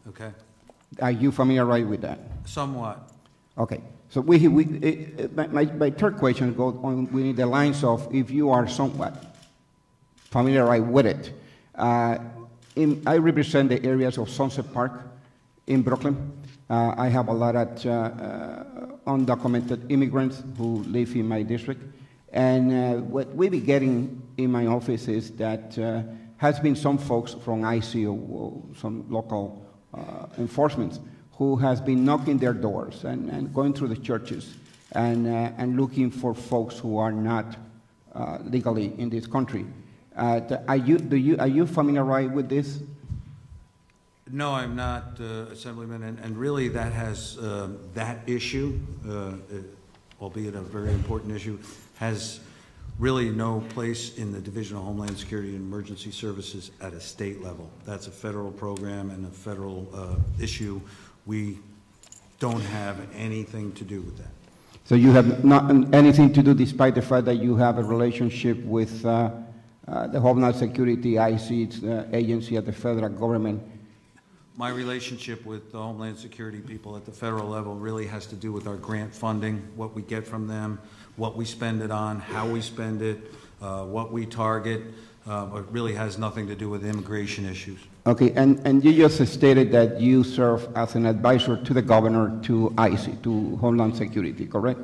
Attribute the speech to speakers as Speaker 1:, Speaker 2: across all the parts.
Speaker 1: Okay?
Speaker 2: Are you familiar with that?
Speaker 1: Somewhat.
Speaker 2: Okay. So my third question goes on within the lines of if you are somewhat familiar with it. I represent the areas of Sunset Park in Brooklyn. I have a lot of undocumented immigrants who live in my district. And what we've been getting in my office is that has been some folks from ICO, some local enforcement, who has been knocking their doors and going through the churches and looking for folks who are not legally in this country. Are you familiar with this?
Speaker 1: No, I'm not, Assemblyman, and really that has, that issue, albeit a very important issue, has really no place in the Division of Homeland Security and Emergency Services at a state level. That's a federal program and a federal issue. We don't have anything to do with that.
Speaker 2: So you have not anything to do, despite the fact that you have a relationship with the Homeland Security, IC agency at the federal government.
Speaker 1: My relationship with the Homeland Security people at the federal level really has to do with our grant funding, what we get from them, what we spend it on, how we spend it, what we target. It really has nothing to do with immigration issues.
Speaker 2: Okay, and you just stated that you serve as an advisor to the governor to IC, to Homeland Security, correct?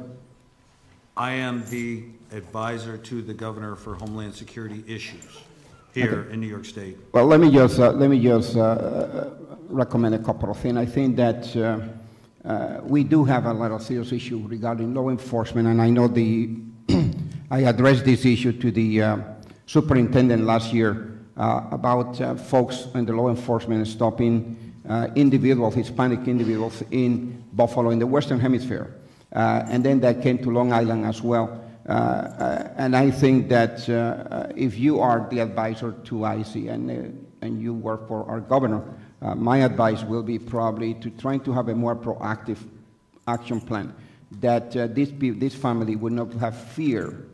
Speaker 1: I am the advisor to the governor for Homeland Security issues here in New York State. Well,
Speaker 2: let me just recommend a couple of things. I think that we do have a lot of serious issues regarding law enforcement, and I know I addressed this issue to the superintendent last year about folks in the law enforcement stopping individuals, Hispanic individuals in Buffalo, in the Western Hemisphere. And then that came to Long Island as well. And I think that if you are the advisor to IC and you work for our governor, my advice will be probably to try to have a more proactive action plan, that this family would not have fear.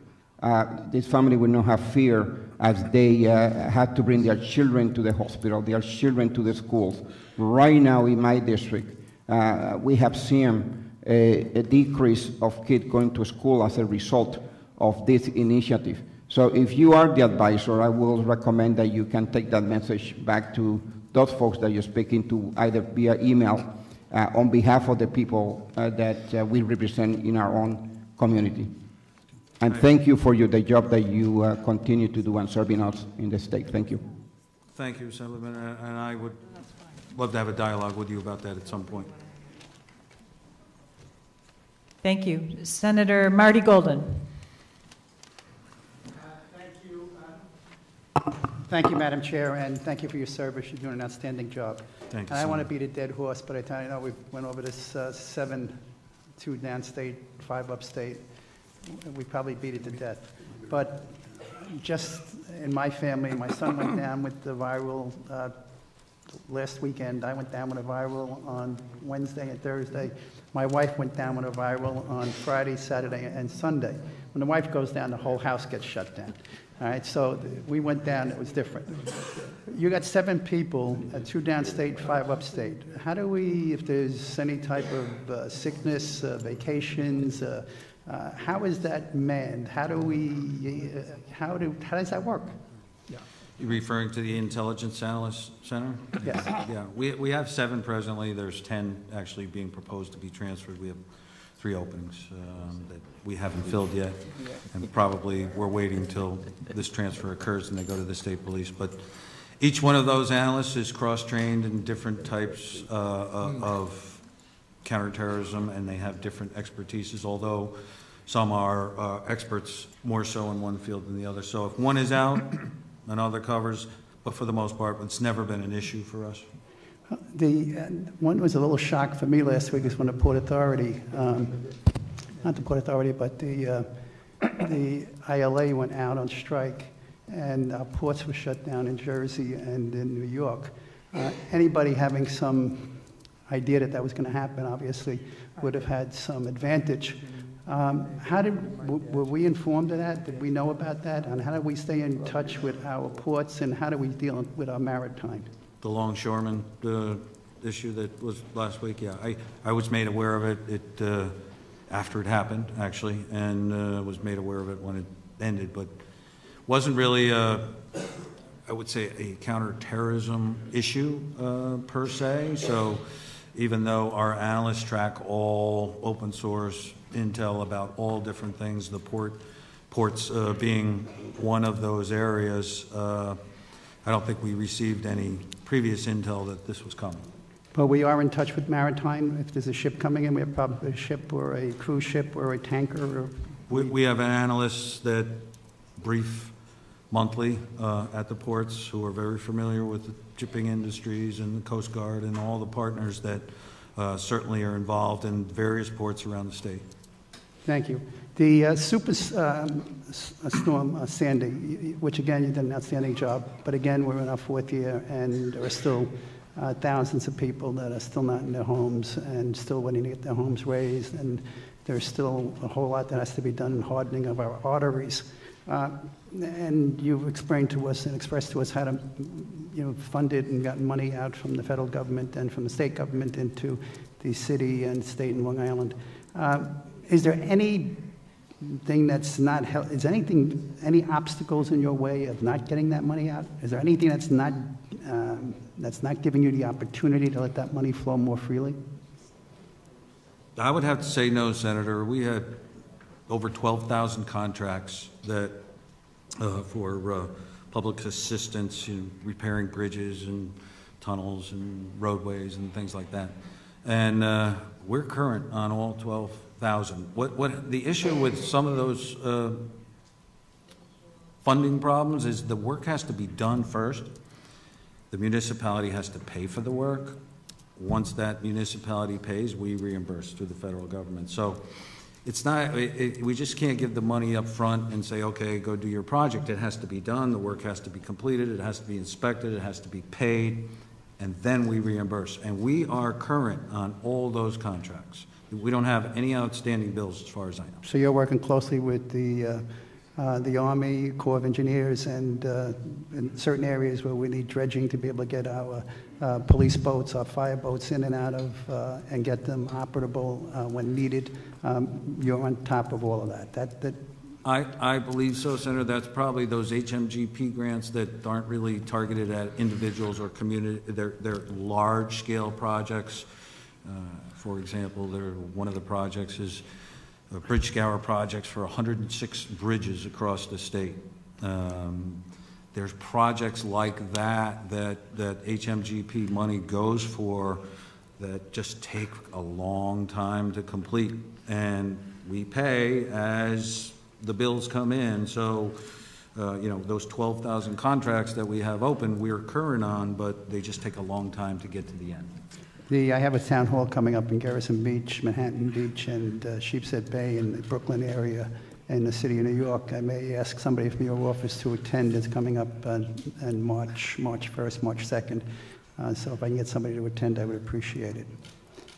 Speaker 2: This family would not have fear as they had to bring their children to the hospital, their children to the schools. Right now in my district, we have seen a decrease of kids going to school as a result of this initiative. So if you are the advisor, I will recommend that you can take that message back to those folks that you're speaking to, either via email on behalf of the people that we represent in our own community. And thank you for the job that you continue to do and serving us in the state. Thank you.
Speaker 1: Thank you, Assemblyman, and I would love to have a dialogue with you about that at some point.
Speaker 3: Thank you. Senator Marty Golden.
Speaker 4: Thank you, Madam Chair, and thank you for your service. You're doing an outstanding job.
Speaker 1: Thank you.
Speaker 4: And I want to beat a dead horse, but I know we went over this 7-2 downstate, 5 upstate. We probably beat it to death. But just in my family, my son went down with the viral last weekend. I went down with a viral on Wednesday and Thursday. My wife went down with a viral on Friday, Saturday, and Sunday. When the wife goes down, the whole house gets shut down. All right, so we went down, it was different. You got 7 people, 2 downstate, 5 upstate. How do we, if there's any type of sickness, vacations, how is that manned? How does that work? Yeah.
Speaker 1: You're referring to the Intelligence Analyst Center?
Speaker 4: Yes.
Speaker 1: Yeah, we have 7 presently. There's 10 actually being proposed to be transferred. We have 3 openings that we haven't filled yet, and probably we're waiting till this transfer occurs and they go to the state police. But each one of those analysts is cross-trained in different types of counterterrorism, and they have different expertises, although some are experts more so in one field than the other. So if one is out, another covers, but for the most part, it's never been an issue for us.
Speaker 4: The one was a little shock for me last week is when the Port Authority, not the Port Authority, but the ILA went out on strike, and our ports were shut down in Jersey and in New York. Anybody having some idea that was going to happen, obviously, would have had some advantage. Were we informed of that? Did we know about that? And how do we stay in touch with our ports, and how do we deal with our maritime?
Speaker 1: The longshoremen issue that was last week, yeah, I was made aware of it, after it happened, actually, and was made aware of it when it ended, but wasn't really, I would say, a counterterrorism issue per se. So even though our analysts track all open source intel about all different things, the ports being one of those areas, I don't think we received any previous intel that this was coming.
Speaker 4: But we are in touch with Maritime. If there's a ship coming in, we have probably a ship or a cruise ship or a tanker. Or
Speaker 1: We have analysts that brief monthly at the ports who are very familiar with the shipping industries and the Coast Guard and all the partners that certainly are involved in various ports around the state.
Speaker 4: Thank you. The storm Sandy, which again, you did an outstanding job, but again, we're in our fourth year and there are still thousands of people that are still not in their homes and still waiting to get their homes raised, and there's still a whole lot that has to be done in hardening of our arteries. And you've explained to us and expressed to us how to, funded and gotten money out from the federal government and from the state government into the city and state in Long Island. Is there anything that's not, any obstacles in your way of not getting that money out? Is there anything that's not giving you the opportunity to let that money flow more freely?
Speaker 1: I would have to say no, Senator. We had over 12,000 contracts that for public assistance in repairing bridges and tunnels and roadways and things like that. And we're current on all 12,000. What the issue with some of those funding problems is the work has to be done first. The municipality has to pay for the work. Once that municipality pays, we reimburse through the federal government. So it's not, we just can't give the money up front and say, okay, go do your project. It has to be done, the work has to be completed, it has to be inspected, it has to be paid, and then we reimburse. And we are current on all those contracts. We don't have any outstanding bills as far as I know.
Speaker 4: So you're working closely with the Army, Corps of Engineers, and in certain areas where we need dredging to be able to get our police boats, our fire boats in and out of, and get them operable when needed. You're on top of all of that.
Speaker 1: I believe so, Senator. That's probably those HMGP grants that aren't really targeted at individuals or community. They're large-scale projects. For example, one of the projects is bridge scour projects for 106 bridges across the state. There's projects like that HMGP money goes for that just take a long time to complete, and we pay as the bills come in. So, those 12,000 contracts that we have open, we're current on, but they just take a long time to get to the end.
Speaker 4: I have a town hall coming up in Garrison Beach, Manhattan Beach, and Sheepshead Bay in the Brooklyn area in the city of New York. I may ask somebody from your office to attend. It's coming up in March 1st, March 2nd. So if I can get somebody to attend, I would appreciate it.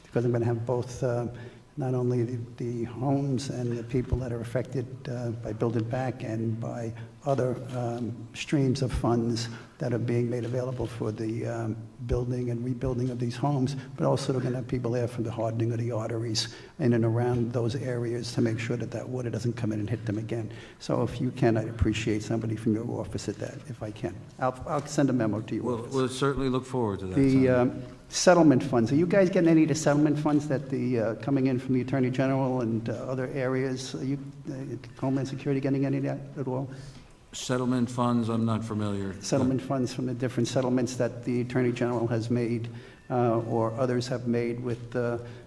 Speaker 4: Because I'm going to have both not only the homes and the people that are affected by Build It Back and by other streams of funds that are being made available for the building and rebuilding of these homes, but also we're going to have people there for the hardening of the arteries in and around those areas to make sure that water doesn't come in and hit them again. So if you can, I'd appreciate somebody from your office at that, if I can. I'll send a memo to you.
Speaker 1: We'll certainly look forward to that.
Speaker 4: The settlement funds, are you guys getting any of the settlement funds that coming in from the Attorney General and other areas? Are you, Homeland Security, getting any of that at all?
Speaker 1: Settlement funds, I'm not familiar.
Speaker 4: Settlement funds from the different settlements that the Attorney General has made or others have made with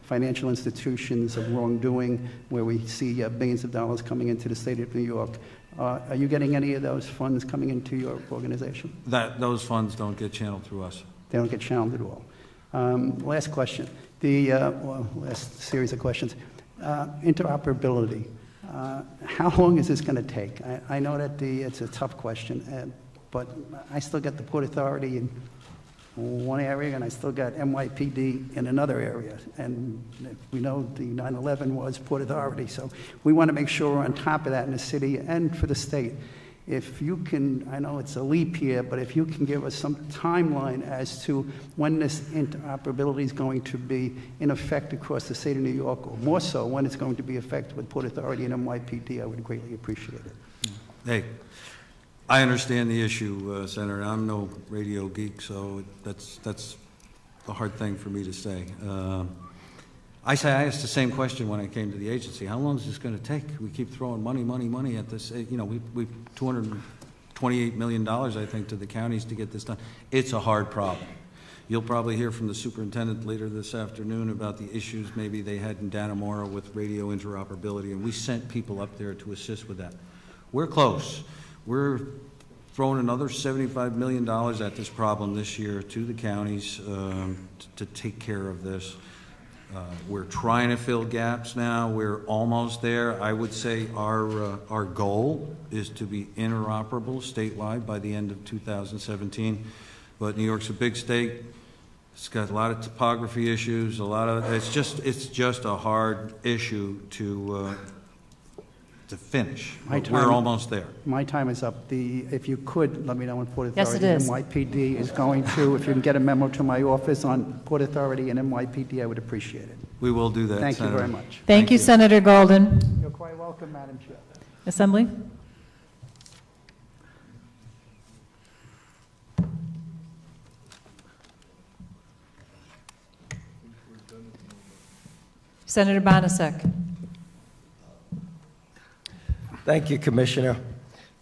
Speaker 4: financial institutions of wrongdoing, where we see billions of dollars coming into the state of New York. Are you getting any of those funds coming into your organization?
Speaker 1: Those funds don't get channeled through us.
Speaker 4: They don't get channeled at all. Last question. Last series of questions. Interoperability. How long is this going to take? I know that it's a tough question, but I still got the Port Authority in one area, and I still got NYPD in another area. And we know the 9/11 was Port Authority, so we want to make sure we're on top of that in the city and for the state. if you can, I know it's a leap here, but if you can give us some timeline as to when this interoperability is going to be in effect across the state of New York, or more so, when it's going to be effective with Port Authority and NYPD, I would greatly appreciate it.
Speaker 1: Hey, I understand the issue, Senator. I'm no radio geek, so that's a hard thing for me to say. I asked the same question when I came to the agency. How long is this going to take? We keep throwing money at this. You know, we $228 million, I think, to the counties to get this done. It's a hard problem. You'll probably hear from the superintendent later this afternoon about the issues maybe they had in Dannemora with radio interoperability, and we sent people up there to assist with that. We're close. We're throwing another $75 million at this problem this year to the counties to take care of this. We're trying to fill gaps now. We're almost there. I would say our goal is to be interoperable statewide by the end of 2017. But New York's a big state. It's got a lot of topography issues. It's just a hard issue to finish. We're almost there.
Speaker 4: My time is up. If you could, let me know when Port
Speaker 3: Yes,
Speaker 4: Authority
Speaker 3: it is.
Speaker 4: and NYPD is going to, if you can get a memo to my office on Port Authority and NYPD, I would appreciate it.
Speaker 1: We will do that,
Speaker 4: Thank you
Speaker 1: Senator.
Speaker 4: very much.
Speaker 3: Thank you, Senator Golden.
Speaker 4: You're quite welcome, Madam Chair.
Speaker 3: Assembly? Senator Bonasek.
Speaker 5: Thank you, Commissioner.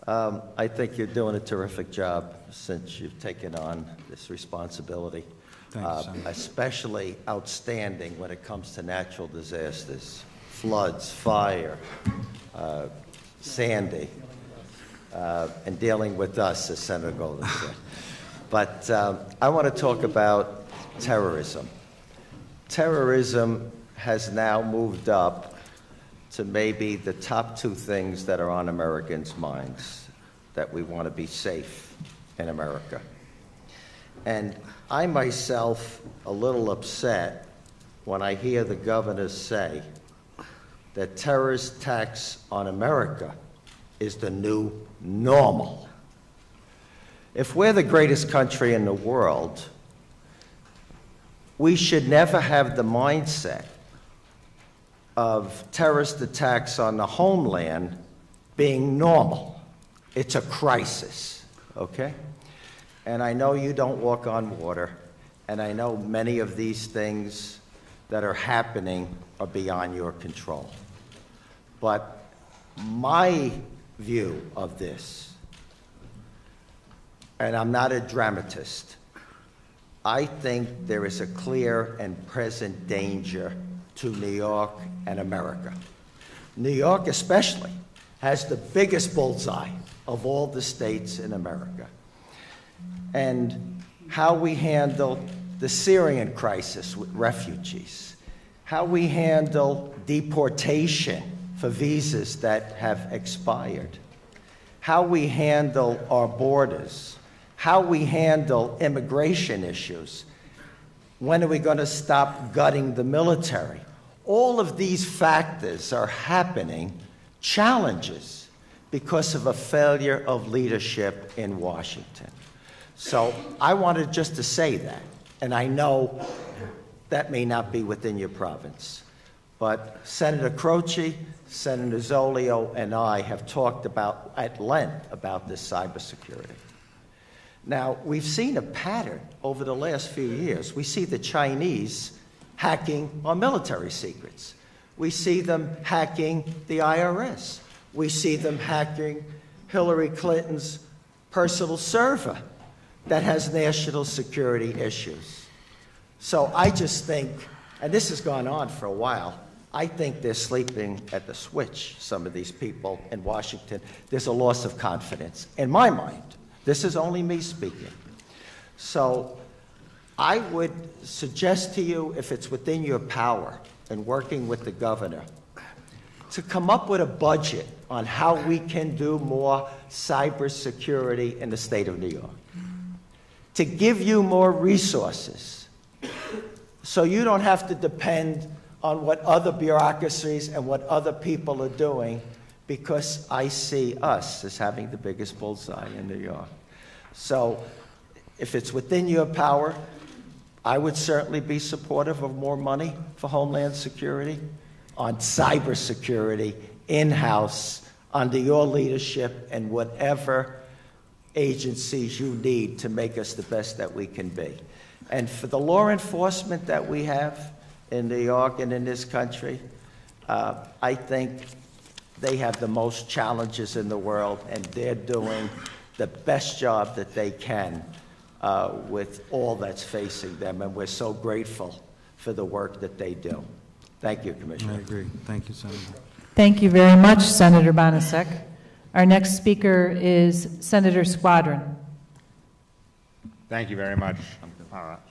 Speaker 5: I think you're doing a terrific job since you've taken on this responsibility.
Speaker 1: Thank you, Senator.
Speaker 5: Especially outstanding when it comes to natural disasters, floods, fire, Sandy, and dealing with us, as Senator Golden said. But I want to talk about terrorism. Terrorism has now moved up to maybe the top two things that are on Americans' minds, that we want to be safe in America. And I myself a little upset when I hear the governor say that terrorist attacks on America is the new normal. If we're the greatest country in the world, we should never have the mindset of terrorist attacks on the homeland being normal. It's a crisis, okay? And I know you don't walk on water, and I know many of these things that are happening are beyond your control. But my view of this, and I'm not a dramatist, I think there is a clear and present danger to New York and America. New York especially has the biggest bullseye of all the states in America. And how we handle the Syrian crisis with refugees, how we handle deportation for visas that have expired, how we handle our borders, how we handle immigration issues. When are we going to stop gutting the military? All of these factors are happening, challenges, because of a failure of leadership in Washington. So I wanted just to say that, and I know that may not be within your province, but Senator Croce, Senator Zolio, and I have talked about at length about this cybersecurity. Now, we've seen a pattern over the last few years. We see the Chinese hacking our military secrets. We see them hacking the IRS. We see them hacking Hillary Clinton's personal server that has national security issues. So I just think, and this has gone on for a while, I think they're sleeping at the switch, some of these people in Washington. There's a loss of confidence. In my mind, this is only me speaking. So I would suggest to you, if it's within your power, in working with the governor, to come up with a budget on how we can do more cybersecurity in the state of New York, to give you more resources so you don't have to depend on what other bureaucracies and what other people are doing, because I see us as having the biggest bullseye in New York. So if it's within your power, I would certainly be supportive of more money for Homeland Security, on cybersecurity, in-house, under your leadership, and whatever agencies you need to make us the best that we can be. And for the law enforcement that we have in New York and in this country, I think they have the most challenges in the world, and they're doing the best job that they can with all that's facing them, and we're so grateful for the work that they do. Thank you, Commissioner.
Speaker 1: I agree. Thank you, Senator.
Speaker 3: Thank you very much, Senator Bonasek. Our next speaker is Senator Squadron.
Speaker 6: Thank you very much,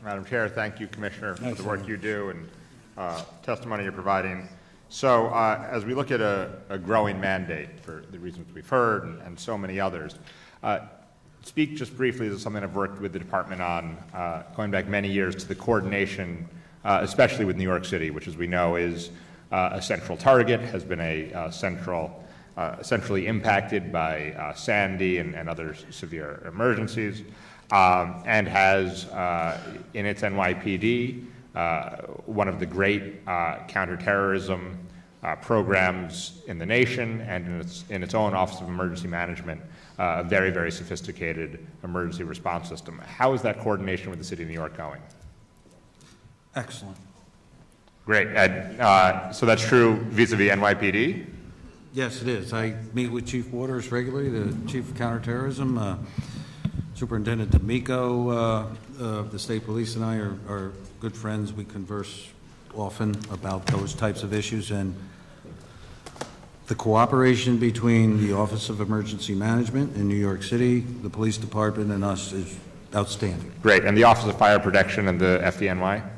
Speaker 6: Madam Chair. Thank you, Commissioner, for the work you do and testimony you're providing. So as we look at a growing mandate for the reasons we've heard and so many others, speak just briefly to something I've worked with the department on going back many years, to the coordination, especially with New York City, which, as we know, is a central target, has been a centrally impacted by Sandy and other severe emergencies, and has in its NYPD one of the great counterterrorism programs in the nation, and in its own Office of Emergency Management, a very, very sophisticated emergency response system. How is that coordination with the City of New York going?
Speaker 1: Excellent.
Speaker 6: Great. So that's true vis-a-vis NYPD?
Speaker 1: Yes, it is. I meet with Chief Waters regularly, the Chief of Counterterrorism. Superintendent D'Amico, the State Police, and I are good friends. We converse often about those types of issues, and the cooperation between the Office of Emergency Management in New York City, the Police Department, and us is outstanding.
Speaker 6: Great. And the Office of Fire Protection and the FDNY?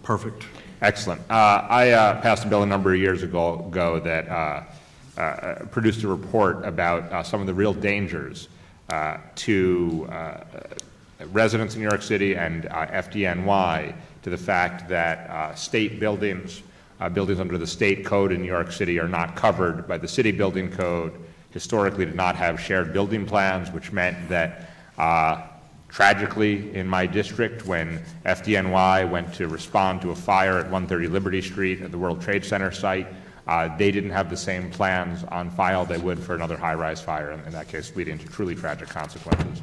Speaker 1: Perfect.
Speaker 6: Excellent. I passed a bill a number of years ago that produced a report about some of the real dangers to residents in New York City and FDNY, to the fact that state buildings, buildings under the state code in New York City, are not covered by the city building code, historically did not have shared building plans, which meant that tragically, in my district, when FDNY went to respond to a fire at 130 Liberty Street at the World Trade Center site, they didn't have the same plans on file they would for another high-rise fire, in that case leading to truly tragic consequences.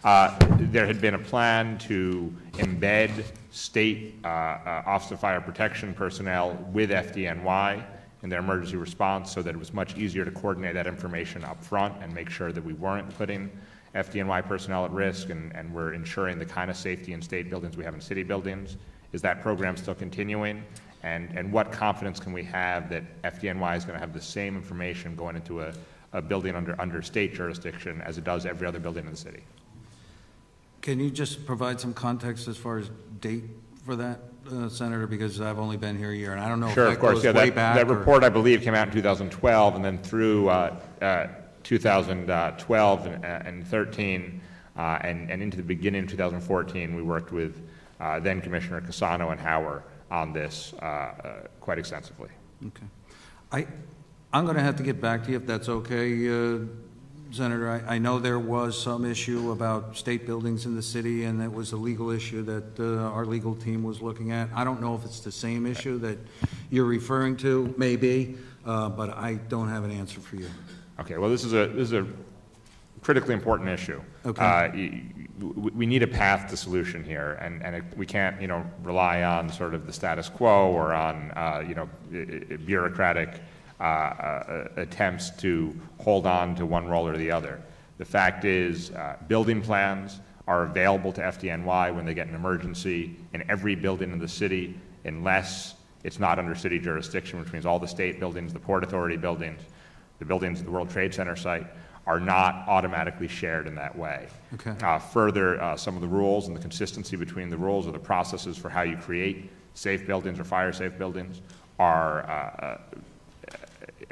Speaker 6: There had been a plan to embed state Office of Fire Protection personnel with FDNY in their emergency response, so that it was much easier to coordinate that information up front and make sure that we weren't putting FDNY personnel at risk, and we're ensuring the kind of safety in state buildings we have in city buildings. Is that program still continuing? And what confidence can we have that FDNY is going to have the same information going into a building under state jurisdiction as it does every other building in the city?
Speaker 1: Can you just provide some context as far as date for that, Senator? Because I've only been here a year, and I don't know
Speaker 6: Sure,
Speaker 1: if that
Speaker 6: of course.
Speaker 1: goes way back.
Speaker 6: That report, I believe, came out in 2012, and then through 2012 and 13, and into the beginning of 2014, we worked with then Commissioner Cassano and Hauer on this quite extensively.
Speaker 1: Okay. I'm going to have to get back to you if that's okay, Senator. I know there was some issue about state buildings in the city, and it was a legal issue that our legal team was looking at. I don't know if it's the same issue that you're referring to, maybe, but I don't have an answer for you.
Speaker 6: Okay, well, this is a critically important issue. Okay. We need a path to solution here, and we can't, rely on sort of the status quo or on, bureaucratic attempts to hold on to one role or the other. The fact is, building plans are available to FDNY when they get an emergency in every building in the city, unless it's not under city jurisdiction, which means all the state buildings, the Port Authority buildings, the buildings at the World Trade Center site are not automatically shared in that way. Okay. Further, some of the rules and the consistency between the rules or the processes for how you create safe buildings or fire-safe buildings are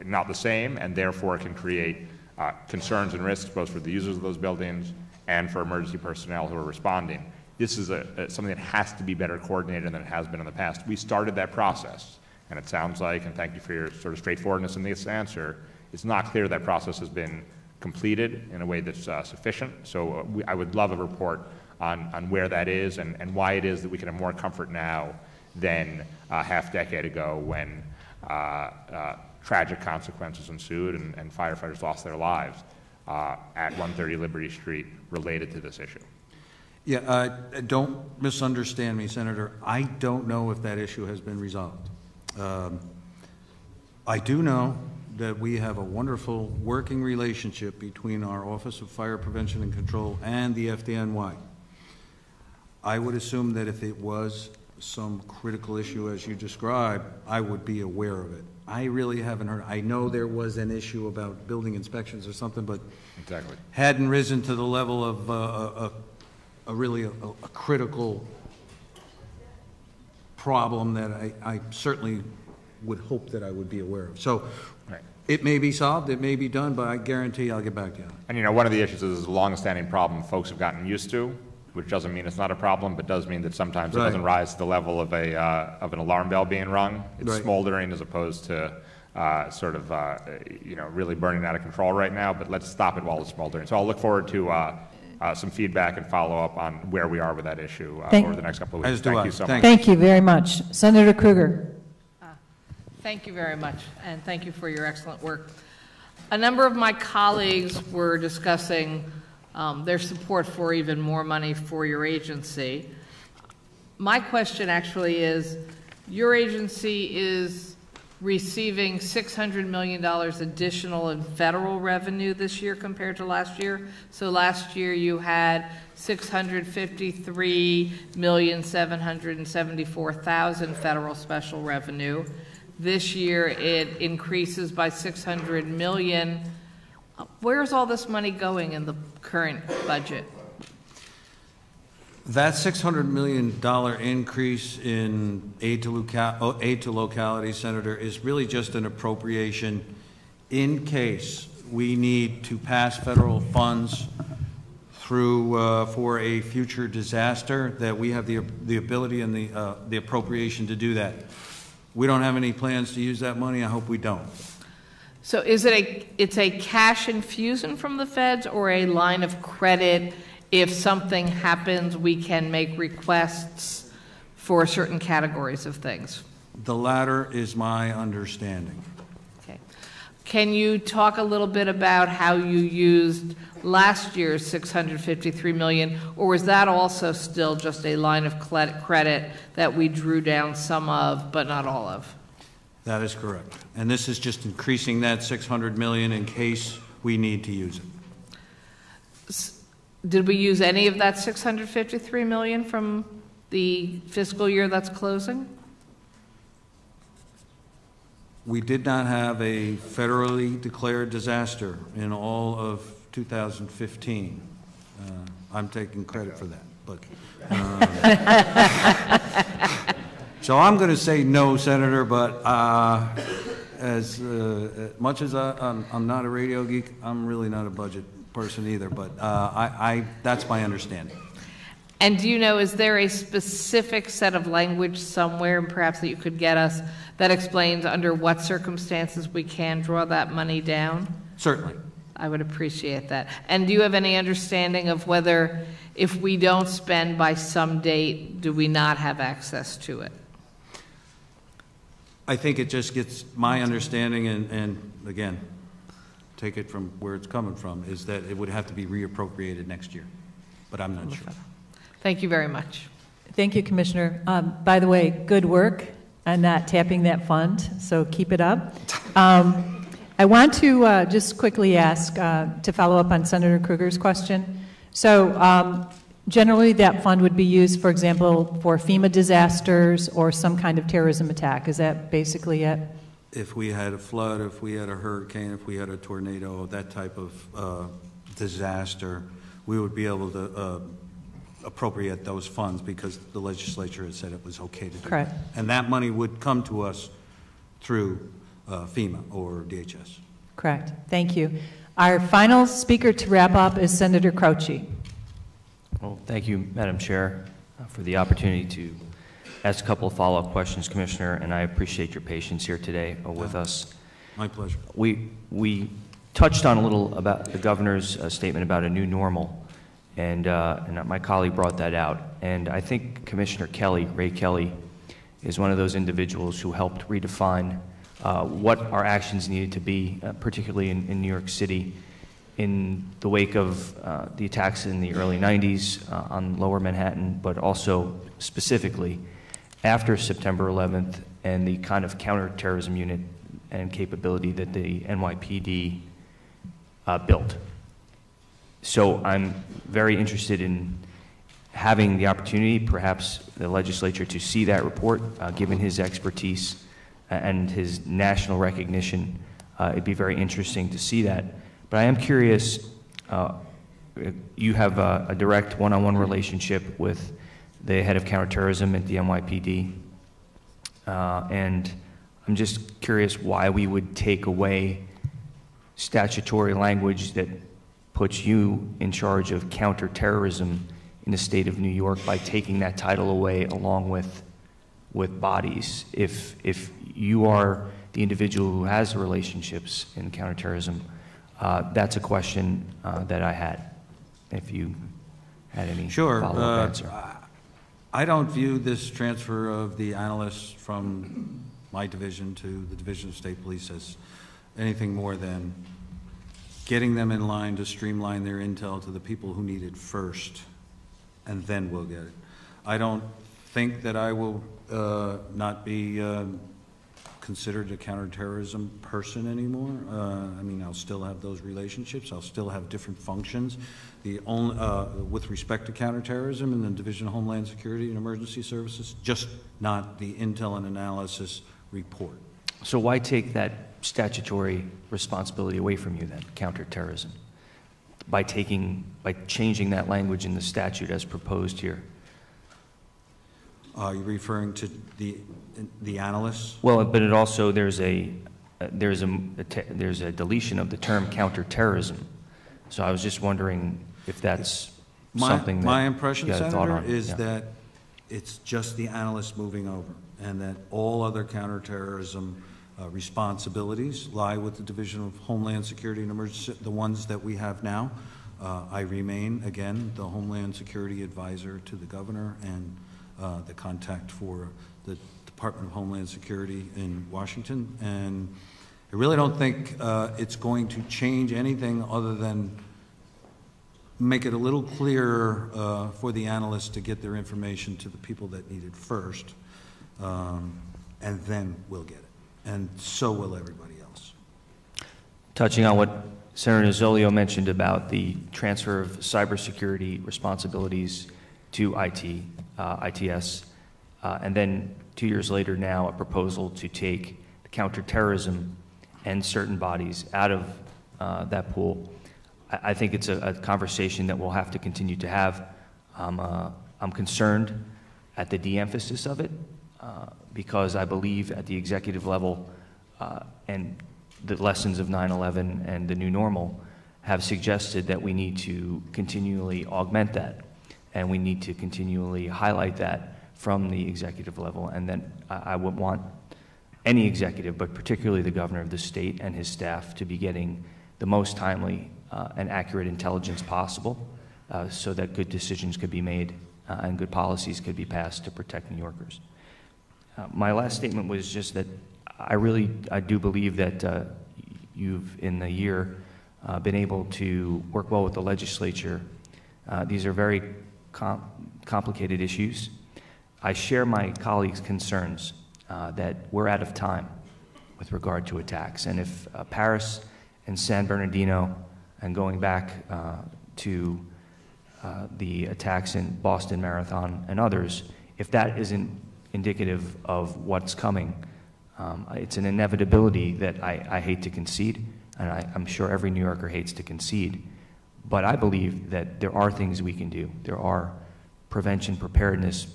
Speaker 6: not the same, and therefore can create concerns and risks both for the users of those buildings and for emergency personnel who are responding. This is something that has to be better coordinated than it has been in the past. We started that process, and it sounds like, and thank you for your sort of straightforwardness in this answer, it's not clear that process has been completed in a way that's sufficient. So I would love a report on where that is and why it is that we can have more comfort now than a half-decade ago when tragic consequences ensued and firefighters lost their lives at 130 Liberty Street related to this issue.
Speaker 1: Yeah, don't misunderstand me, Senator. I don't know if that issue has been resolved. I do know that we have a wonderful working relationship between our Office of Fire Prevention and Control and the FDNY. I would assume that if it was some critical issue as you described, I would be aware of it. I really haven't heard. I know there was an issue about building inspections or something, but
Speaker 6: exactly
Speaker 1: hadn't risen to the level of a critical problem that I certainly would hope that I would be aware of. So
Speaker 6: right.
Speaker 1: It may be solved, it may be done, but I guarantee I'll get back to you.
Speaker 6: And you know, one of the issues is a long-standing problem folks have gotten used to, which doesn't mean it's not a problem, but does mean that sometimes it doesn't rise to the level of an alarm bell being rung. It's smoldering as opposed to you know, really burning out of control right now, but let's stop it while it's smoldering. So I'll look forward to some feedback and follow-up on where we are with that issue over the next couple of weeks. Thank you so much.
Speaker 3: Thank you very much. Senator Kruger.
Speaker 7: Thank you very much, and thank you for your excellent work. A number of my colleagues were discussing their support for even more money for your agency. My question actually is, your agency is receiving $600 million additional in federal revenue this year compared to last year. So last year you had $653,774,000 federal special revenue. This year it increases by $600 million. Where's all this money going in the current budget?
Speaker 1: That $600 million increase in aid to localities, Senator, is really just an appropriation in case we need to pass federal funds through for a future disaster, that we have the ability and the appropriation to do that. We don't have any plans to use that money. I hope we don't.
Speaker 7: So is it it's a cash infusion from the feds or a line of credit? If something happens, we can make requests for certain categories of things?
Speaker 1: The latter is my understanding.
Speaker 7: Okay. Can you talk a little bit about how you used last year's $653 million, or was that also still just a line of credit that we drew down some of, but not all of?
Speaker 1: That is correct. And this is just increasing that $600 million in case we need to use it.
Speaker 7: Did we use any of that $653 million from the fiscal year that's closing?
Speaker 1: We did not have a federally declared disaster in all of 2015. I'm taking credit for that, but so I'm going to say no, Senator. But as much as I'm not a radio geek, I'm really not a budget person either. But that's my understanding.
Speaker 7: And do you know, is there a specific set of language somewhere, and perhaps that you could get us, that explains under what circumstances we can draw that money down?
Speaker 1: Certainly.
Speaker 7: I would appreciate that. And do you have any understanding of whether, if we don't spend by some date, do we not have access to it?
Speaker 1: I think it just gets my understanding, and again, take it from where it's coming from, is that it would have to be reappropriated next year, but I'm not sure.
Speaker 7: Thank you very much.
Speaker 3: Thank you, Commissioner. By the way, good work on not tapping that fund, so keep it up. I want to just quickly ask to follow up on Senator Kruger's question. So generally that fund would be used, for example, for FEMA disasters or some kind of terrorism attack. Is that basically it?
Speaker 1: If we had a flood, if we had a hurricane, if we had a tornado, that type of disaster, we would be able to appropriate those funds because the legislature had said it was okay to do.
Speaker 3: Correct.
Speaker 1: That. And that money would come to us through FEMA or DHS.
Speaker 3: Correct. Thank you. Our final speaker to wrap up is Senator Croce.
Speaker 8: Well, thank you, Madam Chair, for the opportunity to ask a couple of follow-up questions, Commissioner, and I appreciate your patience here today with us.
Speaker 1: My pleasure.
Speaker 8: We touched on a little about the governor's statement about a new normal, and my colleague brought that out. And I think Commissioner Kelly, Ray Kelly, is one of those individuals who helped redefine what our actions needed to be, particularly in New York City, in the wake of the attacks in the early 90s on Lower Manhattan, but also specifically after September 11th and the kind of counterterrorism unit and capability that the NYPD built. So I'm very interested in having the opportunity, perhaps the legislature, to see that report, given his expertise and his national recognition. It'd be very interesting to see that. But I am curious, you have a direct one-on-one relationship with the head of counterterrorism at the NYPD, and I'm just curious why we would take away statutory language that puts you in charge of counterterrorism in the state of New York by taking that title away along with bodies. If you are the individual who has the relationships in counterterrorism, that's a question that I had, if you had any follow-up answer.
Speaker 1: I don't view this transfer of the analysts from my division to the Division of State Police as anything more than getting them in line to streamline their intel to the people who need it first, and then we'll get it. I don't think that I will not be considered a counterterrorism person anymore. I mean, I'll still have those relationships. I'll still have different functions. The only, with respect to counterterrorism in the Division of Homeland Security and Emergency Services, just not the intel and analysis report.
Speaker 8: So why take that statutory responsibility away from you then, counterterrorism, by changing that language in the statute as proposed here?
Speaker 1: You're referring to the analysts?
Speaker 8: Well, but it also there's a deletion of the term counterterrorism. So I was just wondering if that's something that
Speaker 1: my impression,
Speaker 8: you had a thought
Speaker 1: Senator,
Speaker 8: on.
Speaker 1: is that it's just the analysts moving over, and that all other counterterrorism responsibilities lie with the Division of Homeland Security and Emergency, the ones that we have now. I remain, again, the Homeland Security advisor to the governor and the contact for the Department of Homeland Security in Washington, and I really don't think it's going to change anything other than make it a little clearer for the analysts to get their information to the people that need it first, and then we'll get it, and so will everybody else.
Speaker 8: Touching on what Senator Nozzolio mentioned about the transfer of cybersecurity responsibilities to ITS, and then 2 years later now a proposal to take the counterterrorism and certain bodies out of that pool. I think it's a conversation that we'll have to continue to have. I'm concerned at the de-emphasis of it because I believe at the executive level and the lessons of 9/11 and the new normal have suggested that we need to continually augment that, and we need to continually highlight that from the executive level. And then I would want any executive, but particularly the governor of the state and his staff, to be getting the most timely and accurate intelligence possible so that good decisions could be made and good policies could be passed to protect New Yorkers. My last statement was just that I do believe that you've, in the year, been able to work well with the legislature. These are very complicated issues. I share my colleagues' concerns that we're out of time with regard to attacks. And if Paris and San Bernardino, and going back to the attacks in Boston Marathon and others, if that isn't indicative of what's coming, it's an inevitability that I hate to concede, and I'm sure every New Yorker hates to concede. But I believe that there are things we can do. There are prevention, preparedness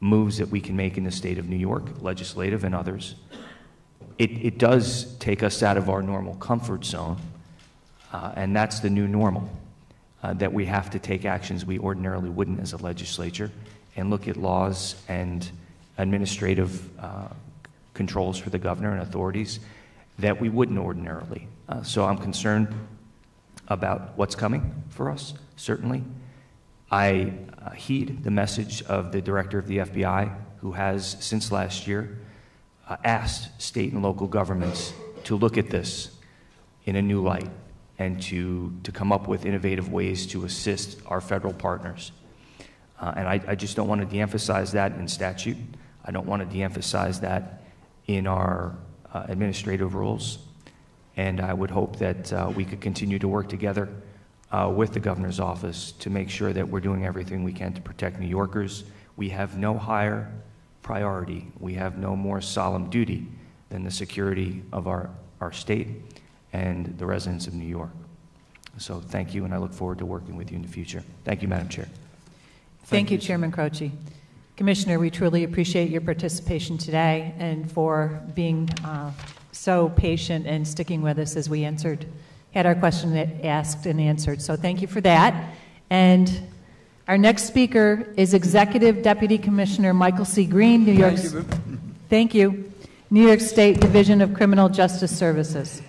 Speaker 8: moves that we can make in the state of New York, legislative and others. It does take us out of our normal comfort zone, and that's the new normal, that we have to take actions we ordinarily wouldn't as a legislature and look at laws and administrative controls for the governor and authorities that we wouldn't ordinarily. So I'm concerned about what's coming for us, certainly. I heed the message of the director of the FBI, who has, since last year, asked state and local governments to look at this in a new light and to come up with innovative ways to assist our federal partners. And I just don't want to de-emphasize that in statute. I don't want to de-emphasize that in our administrative rules. And I would hope that we could continue to work together with the governor's office to make sure that we're doing everything we can to protect New Yorkers. We have no higher priority. We have no more solemn duty than the security of our state and the residents of New York. So thank you, and I look forward to working with you in the future. Thank you, Madam Chair.
Speaker 3: Thank you, Chairman Croce. Commissioner, we truly appreciate your participation today and for being so patient and sticking with us as we had our question asked and answered. So thank you for that. And our next speaker is Executive Deputy Commissioner Michael C. Green, New York. Thank you. New York State Division of Criminal Justice Services.